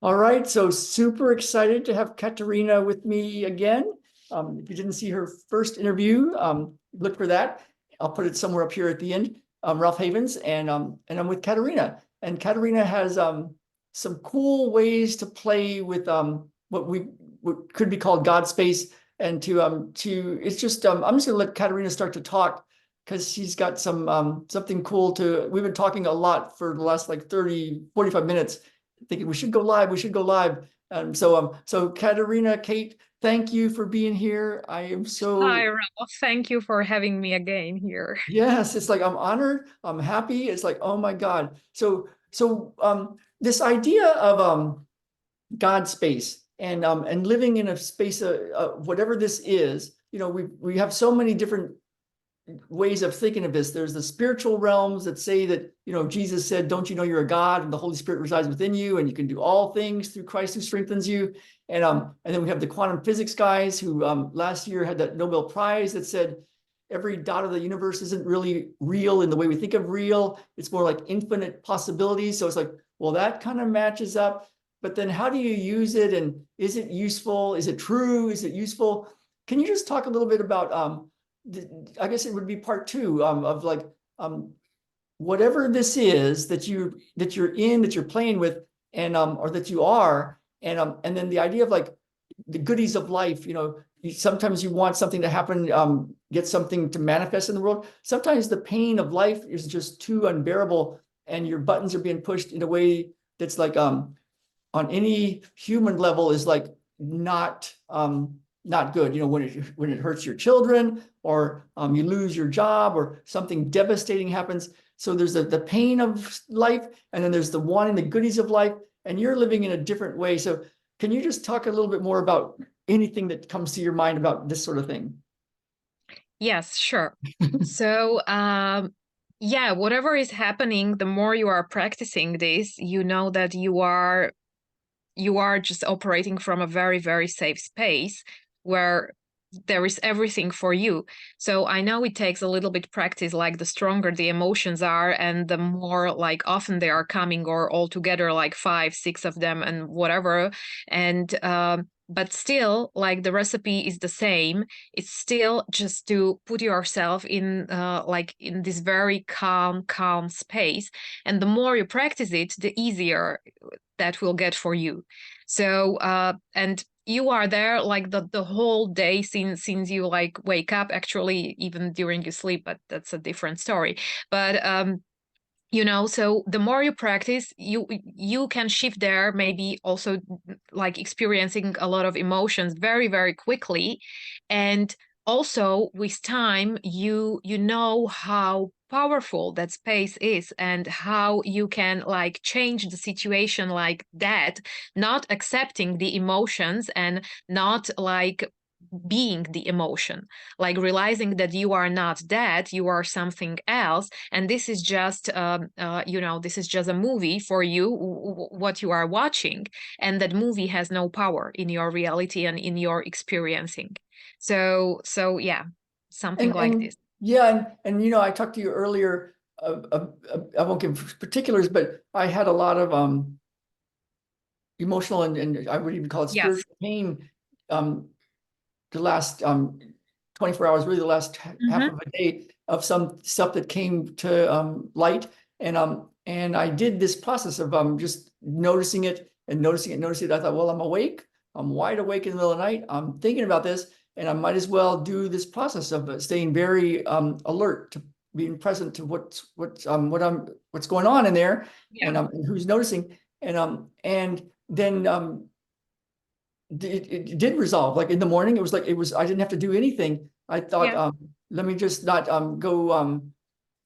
All right, so super excited to have Katarina with me again. If you didn't see her first interview, look for that. I'll put it somewhere up here at the end. Ralph Havens, and I'm with Katarina. And Katarina has some cool ways to play with what could be called GodSpace, and to it's just I'm just gonna let Katarina start to talk because she's got something cool to. We've been talking a lot for the last like 45 minutes thinking we should go live, we should go live. So Katarina, Kate, thank you for being here. I am Hi, so, Ralph. Thank you for having me again here. yes, it's like I'm honored, I'm happy. It's like, oh my God. So this idea of God space and living in a space whatever this is, we have so many different ways of thinking of this. There's the spiritual realms that say that, Jesus said, don't you know you're a God and the Holy Spirit resides within you and you can do all things through Christ who strengthens you. And then we have the quantum physics guys who last year had that Nobel Prize that said every dot of the universe isn't really real in the way we think of real. It's more like infinite possibilities. So it's like, well, that kind of matches up. But then how do you use it? And is it useful? Is it true? Is it useful? Can you just talk a little bit about I guess it would be part two of like whatever this is that you're playing with and or that you are and then the idea of like the goodies of life. Sometimes you want something to happen, get something to manifest in the world. Sometimes the pain of life is just too unbearable, and your buttons are being pushed in a way that's like on any human level is like not good. When it hurts your children, or you lose your job, or something devastating happens. So there's the pain of life, and then there's the wanting the goodies of life, and you're living in a different way. So can you just talk a little bit more about anything that comes to your mind about this sort of thing? Yes, sure. So, yeah, whatever is happening, the more you are practicing this, you know that you are just operating from a very, very safe space where there is everything for you. So I know it takes a little bit practice, like the stronger the emotions are and the more like often they are coming or all together, like five, six of them and whatever. And but still, like the recipe is the same. It's still just to put yourself in like in this very calm space. And the more you practice it, the easier that will get for you. So and you are there like the whole day since you like wake up, actually even during your sleep, but that's a different story. But so the more you practice, you can shift there, maybe also like experiencing a lot of emotions very, very quickly. And also with time, you know how powerful that space is and how you can like change the situation like that, not accepting the emotions and not like being the emotion, like realizing that you are not that, you are something else, and this is just this is just a movie for you, what you are watching, and that movie has no power in your reality and in your experiencing. So yeah, something like And this. yeah, and I talked to you earlier. I won't give particulars, but I had a lot of emotional and I would even call it Yes. spiritual pain um, the last 24 hours, really the last half Hmm. of a day, of some stuff that came to light. And I did this process of just noticing it and noticing it, noticing it. I thought, well, I'm awake, I'm wide awake in the middle of the night, I'm thinking about this, and I might as well do this process of staying very alert to being present to what's going on in there, Yeah. and who's noticing. And then it did resolve. Like in the morning, it was like I didn't have to do anything. I thought, Yeah. let me just not go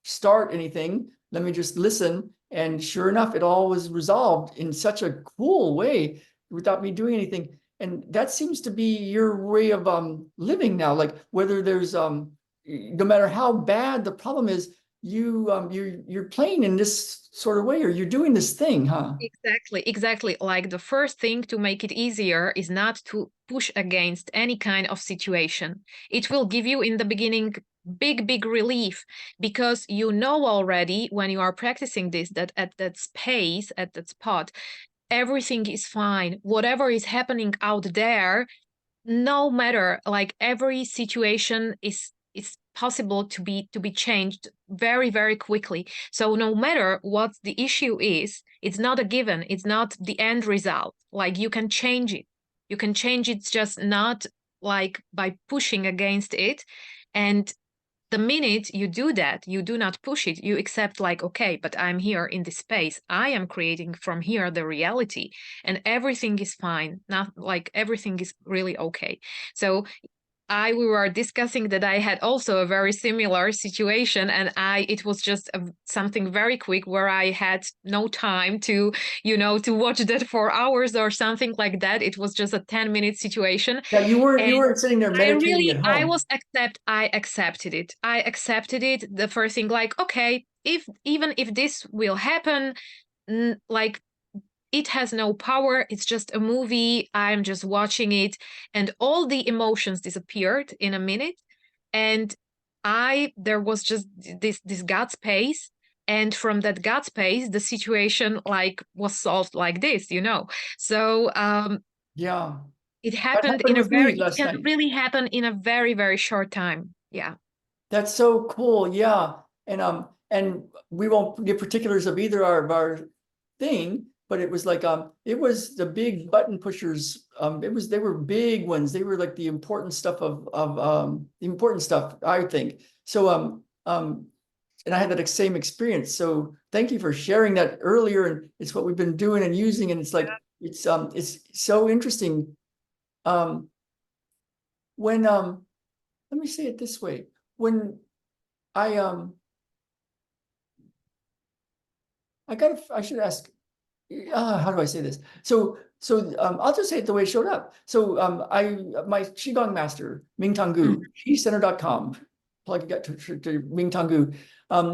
start anything. Let me just listen. And sure enough, it all was resolved in such a cool way without me doing anything. And that seems to be your way of living now. Like whether there's no matter how bad the problem is, you're playing in this sort of way, or you're doing this thing, huh? Exactly. Like the first thing to make it easier is not to push against any kind of situation. It will give you in the beginning big, big relief because you know already when you are practicing this that at that space, at that spot, everything is fine. Whatever is happening out there, no matter, like every situation is possible to be changed very, very quickly. So no matter what the issue is, it's not a given, it's not the end result. Like you can change it. You can change it, just not like by pushing against it. And the minute you do that, you do not push it, you accept like, okay, but I'm here in this space. I am creating from here the reality, and everything is fine. Not like everything is really okay. So we were discussing that I had also a very similar situation, and it was just something very quick where I had no time to, to watch that for hours or something like that. It was just a 10-minute situation. Yeah, you weren't And sitting there meditating at I home. I accepted it. I accepted it. The first thing, like, okay, even if this will happen, like it has no power. It's just a movie. I'm just watching it. And all the emotions disappeared in a minute. And there was just this God space. And from that God space, the situation like was solved like this, So Yeah, it that happened happened with me it last can night. really happen in a very, very short time. Yeah. That's so cool. Yeah. And we won't give particulars of either of our thing, but it was like it was the big button pushers. They were big ones. They were like the important stuff of the important stuff, I think. So and I had that same experience. So thank you for sharing that earlier. And it's what we've been doing and using. And it's like it's so interesting. Um when let me say it this way. When I I should ask, how do I say this? So I'll just say it the way it showed up. So my Qigong master, Ming Tong Mm. Gu, qicenter.com, plug it to Ming Tong Gu.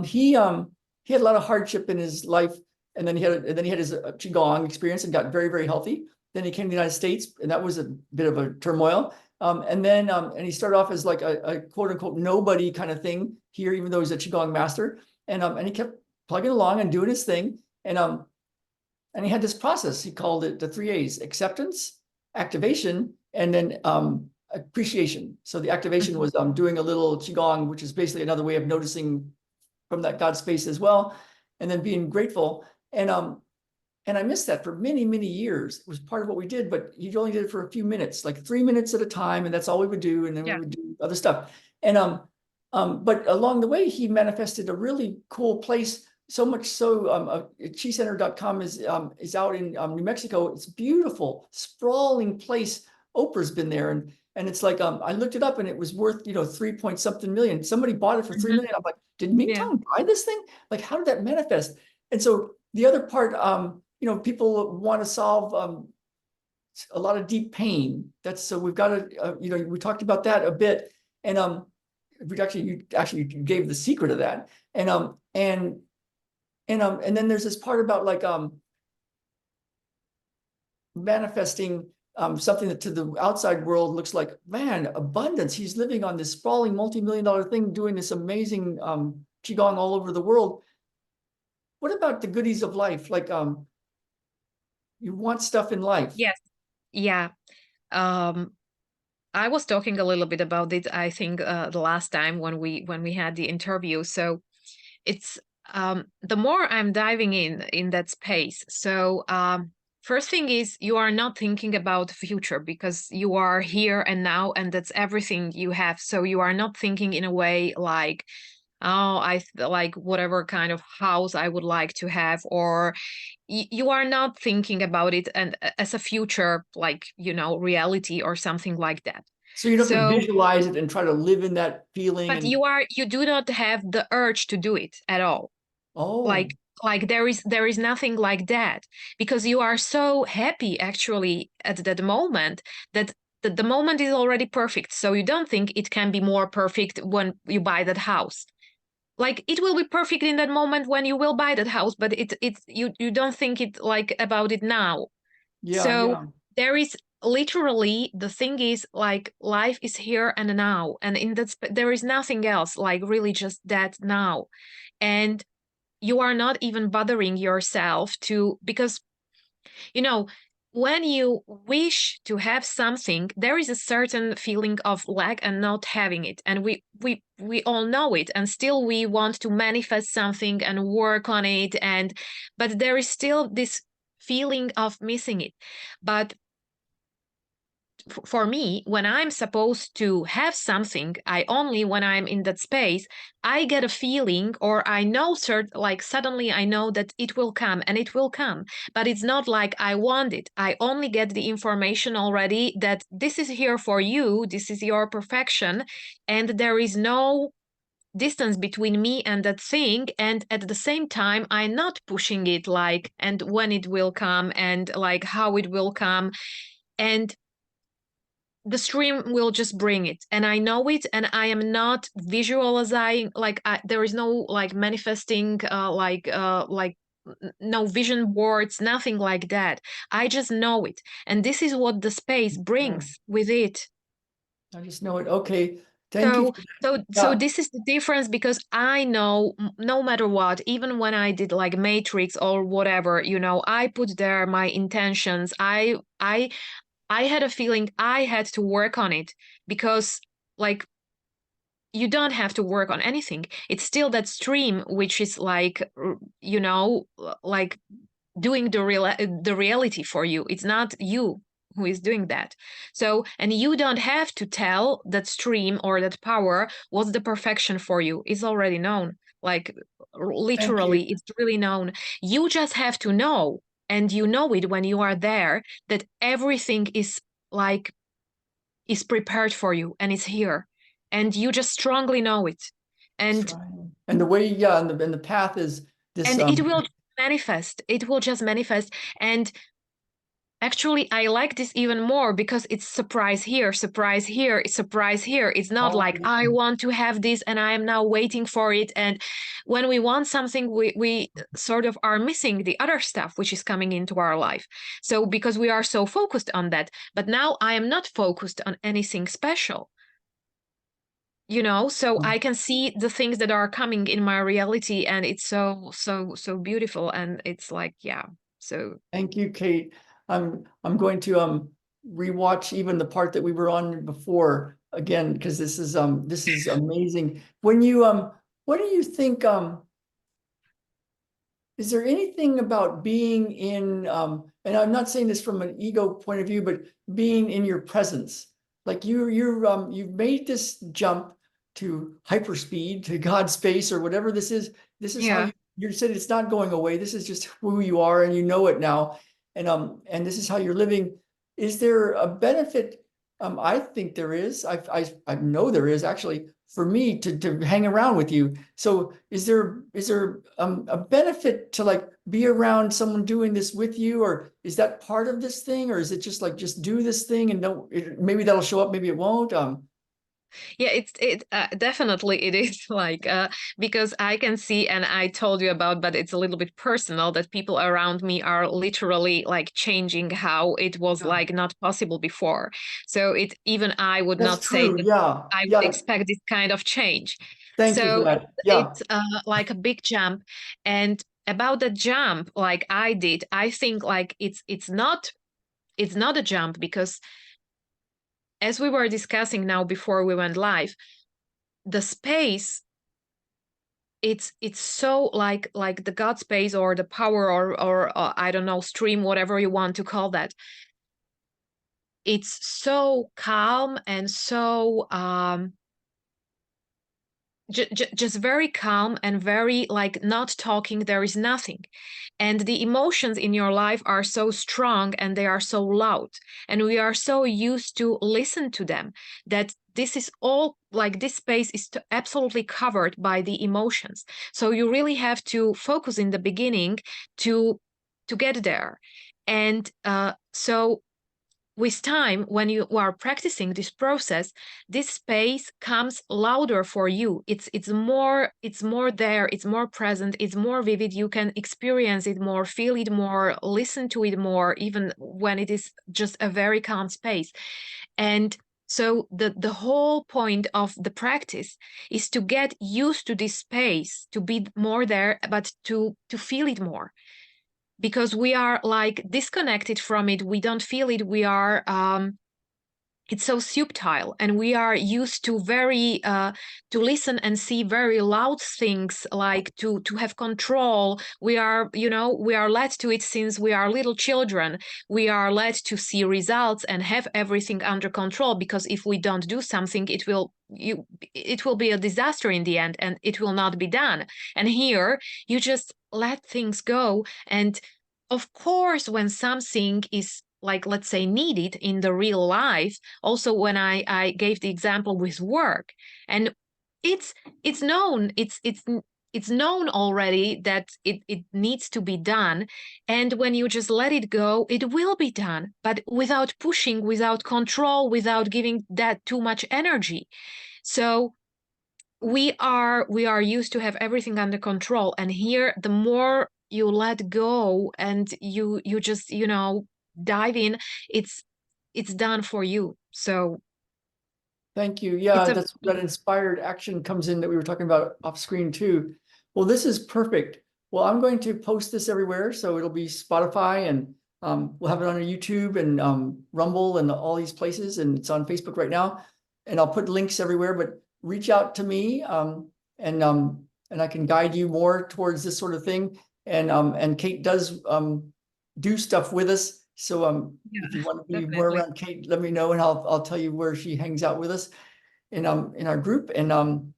He had a lot of hardship in his life, and then he had his Qigong experience and got very, very healthy. Then he came to the United States, and that was a bit of a turmoil. And he started off as like a quote unquote nobody kind of thing here, even though he's a Qigong master. And he kept plugging along and doing his thing. And he had this process. He called it the 3 A's: acceptance, activation, and then appreciation. So the activation Mhm. was doing a little qigong, which is basically another way of noticing from that God space as well, and then being grateful. And I missed that for many, many years. It was part of what we did, but he only did it for a few minutes, like 3 minutes at a time, and that's all we would do. And then we Yeah. would do other stuff. And but along the way, he manifested a really cool place. So much so, qicenter.com is out in New Mexico. It's beautiful, sprawling place. Oprah's been there, and it's like I looked it up, and it was worth 3 point something million. Somebody bought it for 3 million. I'm like, did Ming Yeah. Tong buy this thing? Like, how did that manifest? And so the other part, people want to solve a lot of deep pain. That's so we've got to, we talked about that a bit, and you actually gave the secret of that, and then there's this part about like manifesting something that to the outside world looks like, man, abundance. He's living on this sprawling multi-million-dollar thing, doing this amazing qigong all over the world. What about the goodies of life? Like you want stuff in life. Yes. Yeah. Um, I was talking a little bit about it, I think, the last time when we had the interview. So it's the more I'm diving in that space. So first thing is you are not thinking about the future because you are here and now, and that's everything you have. So you are not thinking in a way like, oh, like whatever kind of house I would like to have, or you are not thinking about it and as a future, like, reality or something like that. So you don't have to So, visualize it and try to live in that feeling but and you do not have the urge to do it at all. oh Like there is nothing like that, because you are so happy actually at that moment that the moment is already perfect. So you don't think it can be more perfect when you buy that house. Like it will be perfect in that moment when you will buy that house, but you don't think it like about it now. yeah, So yeah. there is literally, the thing is like life is here and now, and in that there is nothing else, like really just that now. And you are not even bothering yourself to, because You know, when you wish to have something, there is a certain feeling of lack and not having it. And we all know it, and still we want to manifest something and work on it. But there is still this feeling of missing it. But for me, when I'm supposed to have something, I only when I'm in that space, I get a feeling, or I know like suddenly I know that it will come, and it will come. But it's not like I want it. I only get the information already that this is here for you, this is your perfection, and there is no distance between me and that thing. And at the same time, I'm not pushing it like, and when it will come, and like how it will come. And the stream will just bring it, and I know it, and I am not visualizing, like there is no like manifesting no vision boards, nothing like that. I just know it, and this is what the space Yeah, brings with it. I just know it. Okay. Thank you So for so that. this is the difference, because I know no matter what, even when I did like Matrix or whatever, I put there my intentions. I had a feeling I had to work on it, because, like, you don't have to work on anything. It's still that stream which is like, like doing the reality for you. It's not you who is doing that. So, and you don't have to tell that stream or that power what's the perfection for you. It's already known. Like, Thank you. literally, it's really known. You just have to know, and you know it when you are there, that everything is like is prepared for you and is here, and you just strongly know it. That's and right. And the way, yeah, and the path is this and it will manifest, it will just manifest. And actually, I like this even more, because it's surprise here, surprise here, surprise here. It's not oh like I yeah. want to have this and I am now waiting for it. And when we want something, we sort of are missing the other stuff which is coming into our life. So because we are so focused on that, but now I am not focused on anything special. So I can see the things that are coming in my reality, and it's so beautiful. And it's like, yeah. So Thank you, Kate. I'm going to rewatch even the part that we were on before again, because this is amazing. When you what do you think is there anything about being in and I'm not saying this from an ego point of view, but being in your presence? Like you've made this jump to hyperspeed, to God space, or whatever this is. This is how yeah. you said it's not going away. This is just who you are, and you know it now. And this is how you're living. Is there a benefit? I think there is. I know there is actually for me to hang around with you. So is there a benefit to like be around someone doing this with you, or is that part of this thing, or is it just like just do this thing and maybe that'll show up, maybe it won't. Yeah, it definitely it is like, because I can see, and I told you about, but it's a little bit personal, that people around me are literally like changing how it was Yeah, like not possible before. So it even I would that's not say true. that Yeah, I would yeah. expect this kind of change. Thank you for So that. Yeah, it's like a big jump. And about the jump, like I did, I think like it's not a jump, because as we were discussing now before we went live, the space, it's so like the God space, or the power, or I don't know, stream, whatever you want to call that. It's so calm, and so just very calm, and very like not talking, there is nothing. And the emotions in your life are so strong, and they are so loud, and we are so used to listen to them, that this is all like this space is absolutely covered by the emotions. So you really have to focus in the beginning to get there. And so with time, when you are practicing this process, this space comes louder for you. It's more there, it's more present, it's more vivid. You can experience it more, feel it more, listen to it more, even when it is just a very calm space. And so the whole point of the practice is to get used to this space, to be more there, but to feel it more. because we are like disconnected from it. We don't feel it. We are it's so subtle, and we are used to very to listen and see very loud things, like to have control. We are, you know, we are led to it since we are little children. We are led to see results and have everything under control, because if we don't do something, it will be a disaster in the end, and it will not be done. And here you just let things go. And of course, when something is, like, let's say, needed in the real life, also when I gave the example with work, and it's known, it's known already that it needs to be done. And when you just let it go, it will be done, but without pushing, without control, without giving that too much energy. So we are used to have everything under control, and here the more you let go and you just, you know, dive in, it's done for you. So Thank you. it's Yeah, a that's that inspired action comes in that we were talking about off screen too. Well, this is perfect. Well, I'm going to post this everywhere, so it'll be Spotify, and we'll have it on YouTube and Rumble and all these places, and it's on Facebook right now. And I'll put links everywhere. But reach out to me, and I can guide you more towards this sort of thing. And Kate does do stuff with us. So if you want to be more definitely. around Kate, let me know, and I'll tell you where she hangs out with us in our group, and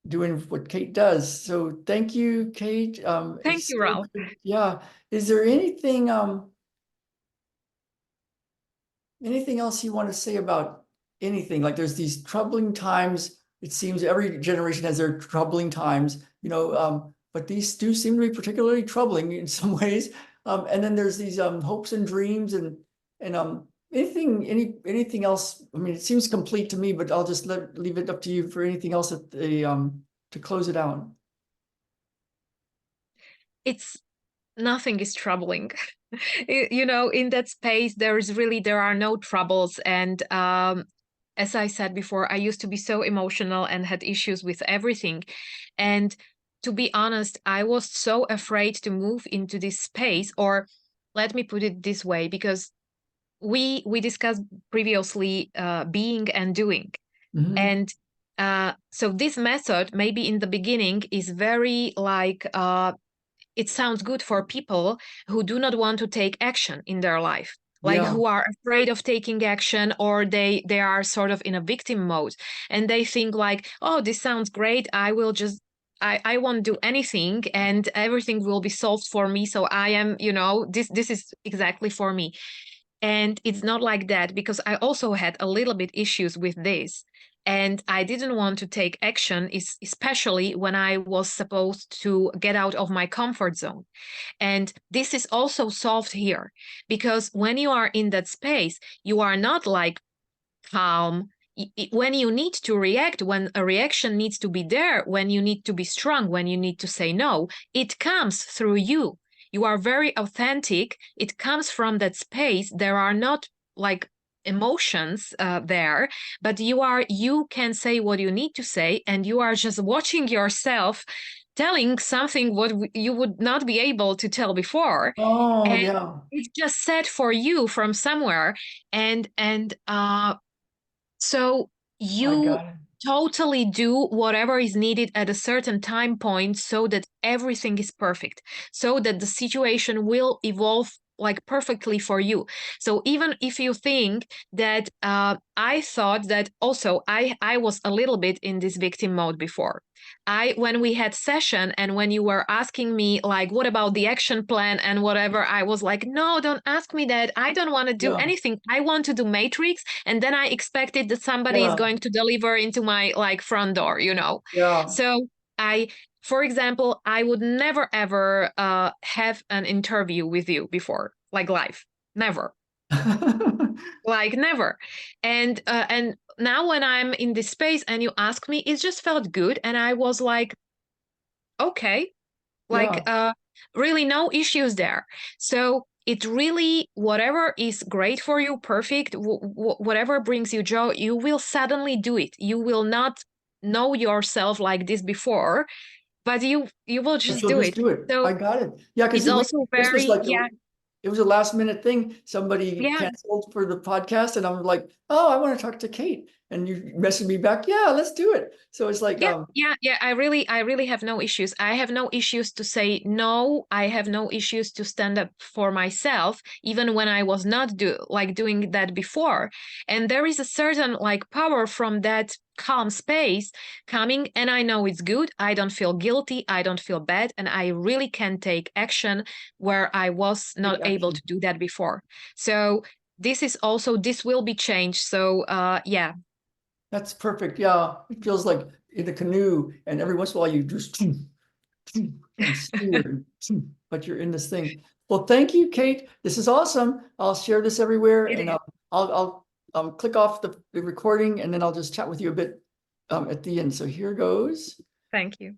doing what Kate does. So thank you, Kate. Thank It's you, so Ralph. good. Yeah. Is there anything else you want to say about anything? Like, there's these troubling times. It seems every generation has their troubling times, but these do seem to be particularly troubling in some ways. And then there's these hopes and dreams, and anything else. I mean, it seems complete to me, but I'll just leave it up to you for anything else at the to close it out. It's nothing is troubling. You know, in that space there are no troubles. And as I said before, I used to be so emotional and had issues with everything. And to be honest, I was so afraid to move into this space. Or let me put it this way, because we discussed previously being and doing. Mhm. And so this method, maybe in the beginning, is very like it sounds good for people who do not want to take action in their life, like Yeah. who are afraid of taking action, or they are sort of in a victim mode, and they think like, oh, this sounds great, I will just I won't do anything and everything will be solved for me. So I am, you know, this is exactly for me. And it's not like that, because I also had a little bit issues with this. And I didn't want to take action, especially when I was supposed to get out of my comfort zone. And this is also solved here, because when you are in that space, you are not like calm. When you need to react, when a reaction needs to be there, when you need to be strong, when you need to say no, it comes through you. You are very authentic. It comes from that space. There are not like emotions there, but you can say what you need to say, and you are just watching yourself telling something what you would not be able to tell before. Oh, And yeah. it's just said for you from somewhere. And so I you got it. totally do whatever is needed at a certain time point, so that everything is perfect, so that the situation will evolve like perfectly for you. So even if you think that I thought that also I was a little bit in this victim mode before. When we had session and when you were asking me like, what about the action plan and whatever, I was like, no, don't ask me that. I don't want to do Yeah. anything. I want to do matrix. And then I expected that somebody is Yeah. going to deliver into my like front door, you know. Yeah. So I, for example, I would never ever have an interview with you before, like live. Never. Like never. And now when I'm in this space and you ask me, it just felt good. And I was like, okay, like Yeah. really no issues there. So it really, whatever is great for you, perfect, whatever brings you joy, you will suddenly do it. You will not know yourself like this before. but you will And just she'll do just it. do it. I So got it. Yeah, because it's also this was very, like yeah, it was a last minute thing. Somebody yeah. canceled for the podcast, and I'm like, oh, I want to talk to Kate. And you messaged me back, yeah, let's do it. So it's like, Yeah. I really have no issues. I have no issues to say no. I have no issues to stand up for myself, even when I was not doing that before. And there is a certain like power from that calm space coming, and I know it's good. I don't feel guilty. I don't feel bad, and I really can take action where I was not take able action. to do that before. So this will be changed. So yeah. That's perfect. Yeah, it feels like in the canoe, and every once in a while you just and steer, but you're in this thing. Well, thank you, Kate. This is awesome. I'll share this everywhere, It and is. I'll click off the recording, and then I'll just chat with you a bit at the end. So here goes. Thank you.